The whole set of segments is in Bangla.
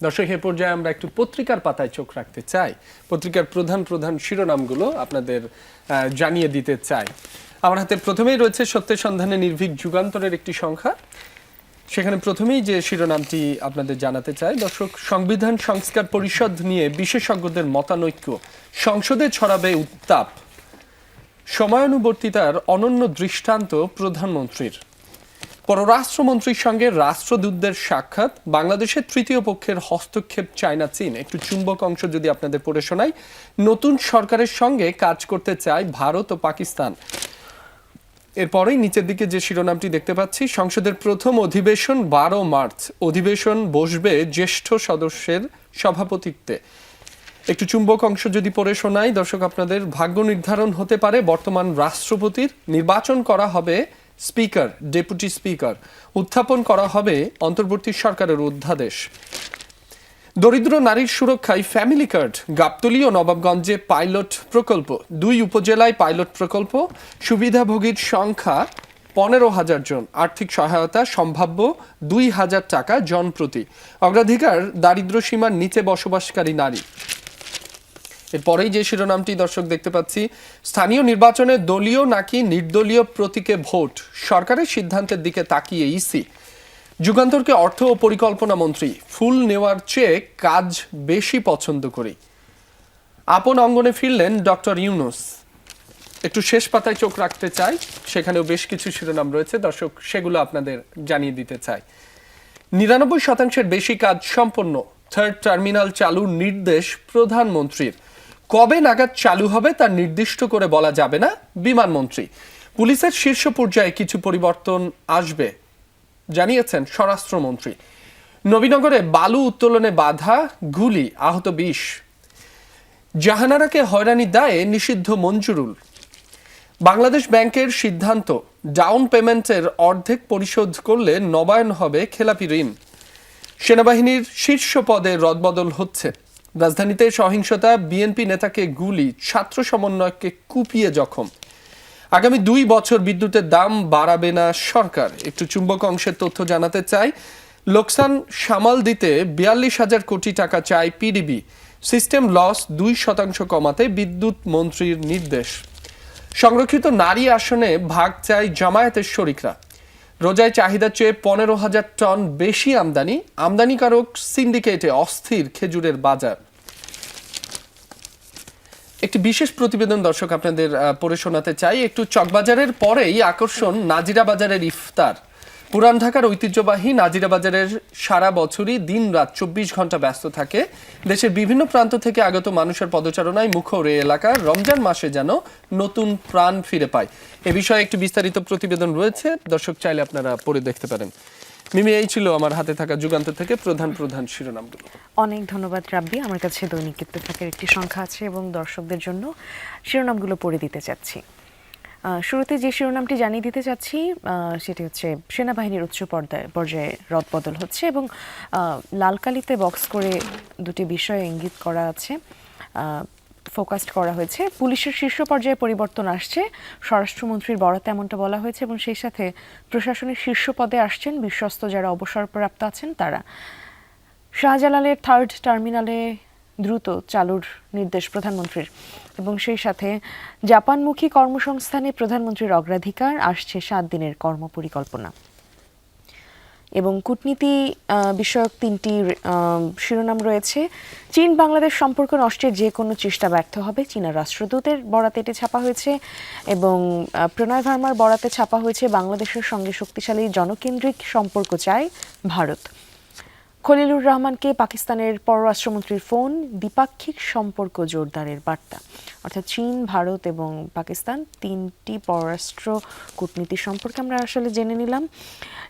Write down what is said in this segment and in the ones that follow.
দর্শক, এ পর্যায়ে আমরা একটু পত্রিকার পাতায় চোখ রাখতে চাই। পত্রিকার প্রধান প্রধান শিরোনামগুলো আপনাদের জানিয়ে দিতে চাই। আমার হাতে প্রথমেই রয়েছে সত্যের সন্ধানে নির্ভীক যুগান্তরের একটি সংখ্যা। সেখানে প্রথমেই যে শিরোনামটি আপনাদের জানাতে চাই, দর্শক, সংবিধান সংস্কার পরিষদ নিয়ে বিশেষজ্ঞদের মতানৈক্য, সংসদে ছড়াবে উত্তাপ, সময়ানুবর্তিতার অনন্য দৃষ্টান্ত প্রধানমন্ত্রীর, পররাষ্ট্রমন্ত্রীর সঙ্গে রাষ্ট্রদূতদের সাক্ষাৎ, বাংলাদেশের তৃতীয় পক্ষের হস্তক্ষেপ চায় না চীন। একটু চুম্বক অংশ যদি আপনাদের পড়ে শোনাই। নতুন সরকারের সঙ্গে কাজ করতে চায় ভারত ও পাকিস্তান। এরপরেই নিচের দিকে যে শিরোনামটি দেখতে পাচ্ছি, সংসদের প্রথম অধিবেশন 12 মার্চ, অধিবেশন বসবে জ্যেষ্ঠ সদস্যের সভাপতিত্বে। একটু চুম্বক অংশ যদি পড়ে শোনাই দর্শক আপনাদের, ভাগ্য নির্ধারণ হতে পারে বর্তমান রাষ্ট্রপতির, নির্বাচন করা হবে স্পিকার, ডেপুটি স্পিকার, উত্থাপন করা হবে অন্তর্বর্তী সরকারের অধ্যাদেশ। দরিদ্র নারীর সুরক্ষায় ফ্যামিলি কার্ড, গাবতলী ও নবাবগঞ্জে পাইলট প্রকল্প, 2 উপজেলায় পাইলট প্রকল্প, সুবিধাভোগীর সংখ্যা 15,000 জন, আর্থিক সহায়তা সম্ভাব্য 2,000 টাকা জনপ্রতি, অগ্রাধিকার দারিদ্র্য সীমার নিচে বসবাসকারী নারী। এরপরেই যে শিরোনামটি দর্শক দেখতে পাচ্ছি, স্থানীয় নির্বাচনে দলীয় নাকি নির্দলীয় প্রতীকে ভোট, সরকারের সিদ্ধান্তের দিকে তাকিয়ে ইসি। যুগান্তরকে অর্থ ও পরিকল্পনা মন্ত্রী, ফুল নেওয়ার চেয়ে কাজ বেশি পছন্দ করি, আপন অঙ্গনে ফিরলেন ডক্টর ইউনূস। একটু শেষ পাতায় চোখ রাখতে চাই, সেখানেও বেশ কিছু শিরোনাম রয়েছে দর্শক, সেগুলো আপনাদের জানিয়ে দিতে চাই। 99% বেশি কাজ সম্পন্ন, থার্ড টার্মিনাল চালুর নির্দেশ প্রধানমন্ত্রীর। কবে নাগাদ চালু হবে তা নির্দিষ্ট করে বলা যাবে না, বিমানমন্ত্রী। পুলিশের শীর্ষ পর্যায়ে কিছু পরিবর্তন আসবে জানিয়েছেন স্বরাষ্ট্রমন্ত্রী। নবীনগরে বালু উত্তোলনে বাধা, গুলি, আহত 20। জাহানারাকে হয়রানির দায়ে নিষিদ্ধ মঞ্জুরুল। বাংলাদেশ ব্যাংকের সিদ্ধান্ত, ডাউন পেমেন্টের অর্ধেক পরিশোধ করলে নবায়ন হবে খেলাপি ঋণ। সেনাবাহিনীর শীর্ষ পদে রদবদল হচ্ছে। রাজধানীতে সহিংসতা, বিএনপি নেতাকে গুলি, ছাত্র সমন্বয়ককে কুপিয়ে জখম। আগামী 2 বছর বিদ্যুতের দাম বাড়াবে না সরকার। একটু চুম্বক অংশের তথ্য জানাতে চাই। লোকসান সামাল দিতে 42,000 কোটি টাকা চায় পিডিবি। সিস্টেম লস 2% কমাতে বিদ্যুৎ মন্ত্রীর নির্দেশ। সংরক্ষিত নারী আসনে ভাগ চায় জামায়াতের শরিকরা। রোজায় চাহিদার চেয়ে 15,000 টন বেশি আমদানি, আমদানিকারক সিন্ডিকেটে অস্থির খেজুরের বাজার। একটি বিশেষ প্রতিবেদন দর্শক আপনাদের পড়ে শোনাতে চাই। একটু চকবাজারের পরেই আকর্ষণ নাজিরা বাজারের ইফতার। পুরান ঢাকার ঐতিহ্যবাহী নাজিরা বাজারের সারা বছরই দিন রাত 24 ঘন্টা ব্যস্ত থাকে। দেশের বিভিন্ন প্রান্ত থেকে আগত মানুষের পদচারণায় মুখর এই এলাকা রমজান মাসে যেন নতুন প্রাণ ফিরে পায়। এ বিষয়ে একটি বিস্তারিত প্রতিবেদন রয়েছে, দর্শক চাইলে আপনারা পড়ে দেখতে পারেন। মিমি, এই ছিল আমার হাতে থাকা যুগান্তর থেকে প্রধান প্রধান শিরোনামগুলো। অনেক ধন্যবাদ রাব্বি। আমার কাছে দৈনিক ইত্তেফাকের একটি সংখ্যা আছে এবং দর্শকদের জন্য শিরোনামগুলো পড়ে দিতে চাচ্ছি। শুরুতে যে শিরোনামটি জানিয়ে দিতে চাচ্ছি সেটি হচ্ছে সেনাবাহিনীর উচ্চ পর্যায়ে রদবদল হচ্ছে এবং লালকালিতে বক্স করে দুটি বিষয়ে ইঙ্গিত করা আছে, ফোকাসড করা হয়েছে। পুলিশের শীর্ষ পর্যায়ে পরিবর্তন আসছে, স্বরাষ্ট্রমন্ত্রীর বরাতে এমনটা বলা হয়েছে এবং সেই সাথে প্রশাসনের শীর্ষ পদে আসছেন বিশ্বস্ত যারা অবসরপ্রাপ্ত আছেন তারা। শাহজালালের থার্ড টার্মিনালে দ্রুত চালুর নির্দেশ প্রধানমন্ত্রীর এবং সেই সাথে জাপানমুখী কর্মসংস্থানে প্রধানমন্ত্রীর অগ্রাধিকার, আসছে 7 দিনের কর্মপরিকল্পনা এবং কূটনীতি বিষয়ক 3টি শিরোনাম রয়েছে। চীন বাংলাদেশ সম্পর্ক নষ্টের যে কোনো চেষ্টা ব্যর্থ হবে, চীনা রাষ্ট্রদূতের বরাতে এটি ছাপা হয়েছে এবং প্রণয় ভার্মার বরাতে ছাপা হয়েছে বাংলাদেশের সঙ্গে শক্তিশালী জনকেন্দ্রিক সম্পর্ক চায় ভারত। খলিলুর রহমানকে পাকিস্তানের পররাষ্ট্রমন্ত্রীর ফোন, দ্বিপাক্ষিক সম্পর্ক জোরদারের বার্তা। অর্থাৎ চীন, ভারত এবং পাকিস্তান 3টি পররাষ্ট্র কূটনীতি সম্পর্কে আমরা আসলে জেনে নিলাম।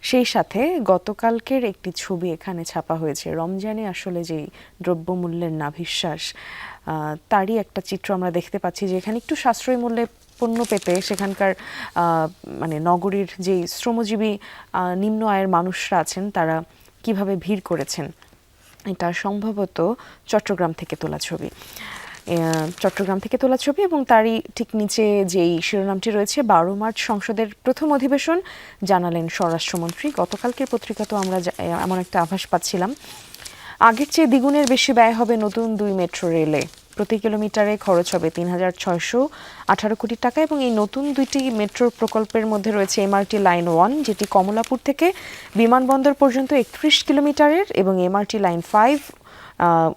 সেই সাথে গতকালকের একটি ছবি এখানে ছাপা হয়েছে। রমজানে আসলে যেই দ্রব্যমূল্যের নাভিশ্বাস, তারই একটা চিত্র আমরা দেখতে পাচ্ছি, যে এখানে একটু সাশ্রয়ী মূল্যে পণ্য পেতে সেখানকার মানে নগরীর যেই শ্রমজীবী নিম্ন আয়ের মানুষরা আছেন তারা কিভাবে ভিড় করেছেন। এটা সম্ভবত চট্টগ্রাম থেকে তোলা ছবি। এবং তারই ঠিক নিচে যেই শিরোনামটি রয়েছে, 12 মার্চ সংসদের প্রথম অধিবেশন, জানালেন স্বরাষ্ট্রমন্ত্রী। গতকালকের পত্রিকা তো আমরা এমন একটা আভাস পাচ্ছিলাম আগের চেয়ে দ্বিগুণের বেশি ব্যয় হবে নতুন 2 মেট্রো রেলে। প্রতি কিলোমিটারে খরচ হবে ৩,৬১৮ কোটি টাকা এবং এই নতুন 2টি মেট্রো প্রকল্পের মধ্যে রয়েছে এমআরটি লাইন 1, যেটি কমলাপুর থেকে বিমানবন্দর পর্যন্ত ৩১ কিলোমিটারের, এবং এমআরটি লাইন 5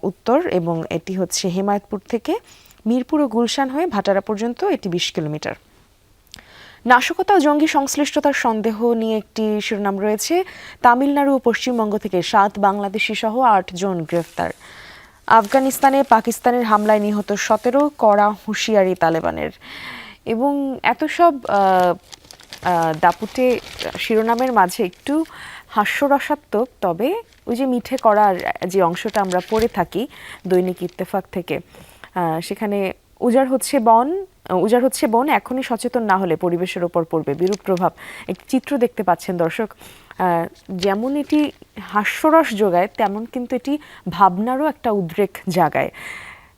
উত্তর, এবং এটি হচ্ছে হেমায়তপুর থেকে মিরপুর ও গুলশান হয়ে ভাটারা পর্যন্ত, এটি 20 কিলোমিটার। নাশকতা ও জঙ্গি সংশ্লিষ্টতার সন্দেহ নিয়ে একটি শিরোনাম রয়েছে। তামিলনাড়ু ও পশ্চিমবঙ্গ থেকে 7 বাংলাদেশি সহ 8 জন গ্রেফতার। আফগানিস্তানে পাকিস্তানের হামলায় নিহত 17, কড়া হুঁশিয়ারি তালেবানের। এবং এত সব দাপুটে শিরোনামের মাঝে একটু হাস্যরসাত্মক, তবে ওই যে মিঠে করার যে অংশটা আমরা পড়ে থাকি দৈনিক ইত্তেফাক থেকে, সেখানে উজাড় হচ্ছে বন, এখনই সচেতন না হলে পরিবেশের ওপর পড়বে বিরূপ প্রভাব। একটি চিত্র দেখতে পাচ্ছেন দর্শক। যেমন এটি হাস্যরস যোগায়, তেমন কিন্তু এটি ভাবনারও একটা উদ্রেক জাগায়।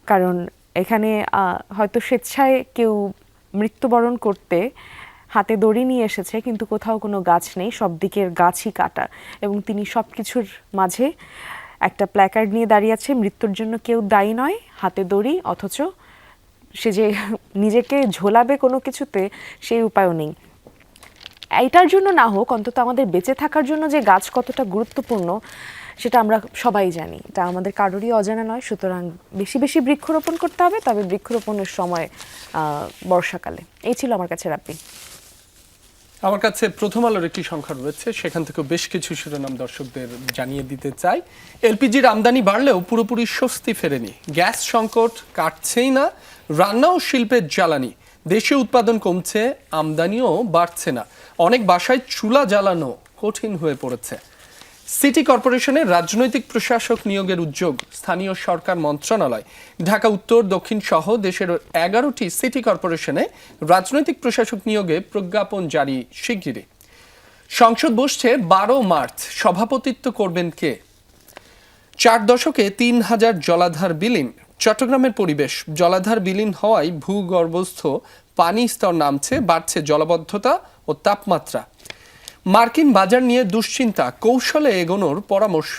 কারণ এখানে হয়তো স্বেচ্ছায় কেউ মৃত্যুবরণ করতে হাতে দড়ি নিয়ে এসেছে, কিন্তু কোথাও কোনো গাছ নেই, সব দিকের গাছই কাটা, এবং তিনি সব কিছুর মাঝে একটা প্ল্যাকার্ড নিয়ে দাঁড়িয়ে আছে, মৃত্যুর জন্য কেউ দায়ী নয়, হাতে দড়ি, অথচ সে যে নিজেকে ঝোলাবে কোনো কিছুতে সেই উপায়ও নেই। এইটার জন্য না হোক, অন্তত আমাদের বেঁচে থাকার জন্য যে গাছ কতটা গুরুত্বপূর্ণ সেটা আমরা সবাই জানি, এটা আমাদের কারোরই অজানা নয়। সুতরাং বেশি বেশি বৃক্ষরোপণ করতে হবে, তবে বৃক্ষরোপণের সময় বর্ষাকালে। এই ছিল আমার কাছে রাব্বি। আমার কাছে প্রথম আলোর একটি সংখ্যা রয়েছে, সেখান থেকে বেশ কিছু শিরোনাম দর্শকদের জানিয়ে দিতে চাই। এলপিজির আমদানি বাড়লেও পুরোপুরি স্বস্তি ফেরেনি, গ্যাস সংকট কাটছেই না, রান্না ও শিল্পের জ্বালানি, দেশীয় উৎপাদন কমছে, আমদানিও বাড়ছে না, অনেক বাসায় চুলা জ্বালানো কঠিন হয়ে পড়েছে। সিটি কর্পোরেশনের রাজনৈতিক প্রশাসক নিয়োগের উদ্যোগ, স্থানীয় সরকার মন্ত্রণালয়। ঢাকা উত্তর দক্ষিণ সহ দেশের 11টি সিটি কর্পোরেশনে রাজনৈতিক প্রশাসক নিয়োগে প্রজ্ঞাপন জারি শিগগিরই। সংসদ বসছে 12 মার্চ, সভাপতিত্ব করবেন কে? 4 দশকে 3000 জলাধার বিলীন। চট্টগ্রামের পরিবেশ, জলাধার বিলীন হওয়ায় ভূগর্ভস্থ পানি স্তর নামছে, বাড়ছে জলাবদ্ধতা ও তাপমাত্রা। মার্কিন বাজার নিয়ে দুশ্চিন্তা, কৌশলে এগোনোর পরামর্শ।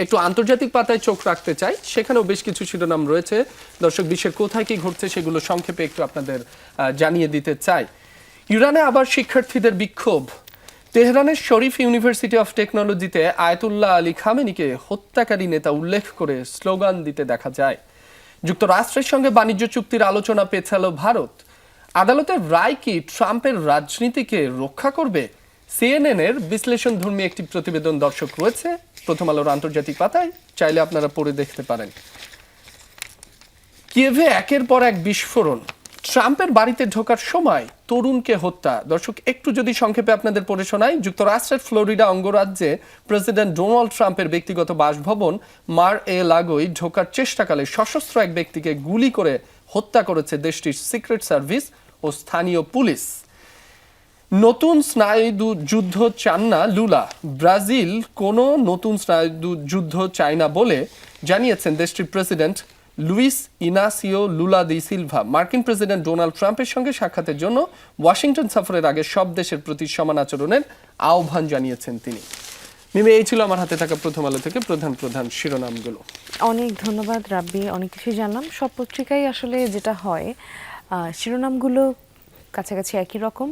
একটু আন্তর্জাতিক পাতায় চোখ রাখতে চাই, সেখানেও বেশ কিছু শিরোনাম রয়েছে। দর্শক, বিশ্বের কোথায় কি ঘটছে সেগুলো সংক্ষেপে একটু আপনাদের জানিয়ে দিতে চাই। ইরানে আবার শিক্ষার্থীদের বিক্ষোভ। তেহরানের শরীফ ইউনিভার্সিটি অফ টেকনোলজিতে আয়াতুল্লাহ আলী খামেনিকে হত্যাকারী নেতা উল্লেখ করে স্লোগান দিতে দেখা যায়। যুক্তরাষ্ট্রের সঙ্গে বাণিজ্য চুক্তির আলোচনা পেছালো ভারত। আদালতের রায় কি ট্রাম্পের রাজনীতিকে রক্ষা করবে? সিএনএন-এর বিশ্লেষণধর্মী একটি প্রতিবেদন দর্শক রয়েছে প্রথম আলোর আন্তর্জাতিক পাতায়, চাইলে আপনারা পড়ে দেখতে পারেন। কিয়েভে একের পর এক বিস্ফোরণ, ট্রাম্পের বাড়িতে ঢোকার সময় তরুণকে হত্যা। দর্শক, একটু যদি সংক্ষেপে আপনাদের পড়ে শোনাই। যুক্তরাষ্ট্রের ফ্লোরিডা অঙ্গরাজ্যে প্রেসিডেন্ট ডোনাল্ড ট্রাম্পের ব্যক্তিগত বাসভবন মার এ লাগোয় ঢোকার চেষ্টাকালে সশস্ত্র এক ব্যক্তিকে গুলি করে হত্যা করেছে দেশটির সিক্রেট সার্ভিস ও স্থানীয় পুলিশ। নতুন স্নায়ু যুদ্ধ চান না লুলা। ব্রাজিল কোনো নতুন স্নায়ু যুদ্ধ চায় না বলে জানিয়েছেন দেশটির president Luiz Inacio Lula de Silva. মার্কিন প্রেসিডেন্ট ডোনাল্ড ট্রাম্পের সঙ্গে সাক্ষাতের জন্য ওয়াশিংটন সফরের আগে সব দেশের প্রতি সমান আচরণের আহ্বান জানিয়েছেন তিনি। মিমি, এই ছিল আমার হাতে থাকা প্রথম আলো থেকে প্রধান প্রধান শিরোনামগুলো। অনেক ধন্যবাদ রাব্বি, অনেক কিছুই জানলাম। সব পত্রিকায় আসলে যেটা হয়, শিরোনামগুলো কাছাকাছি একই রকম।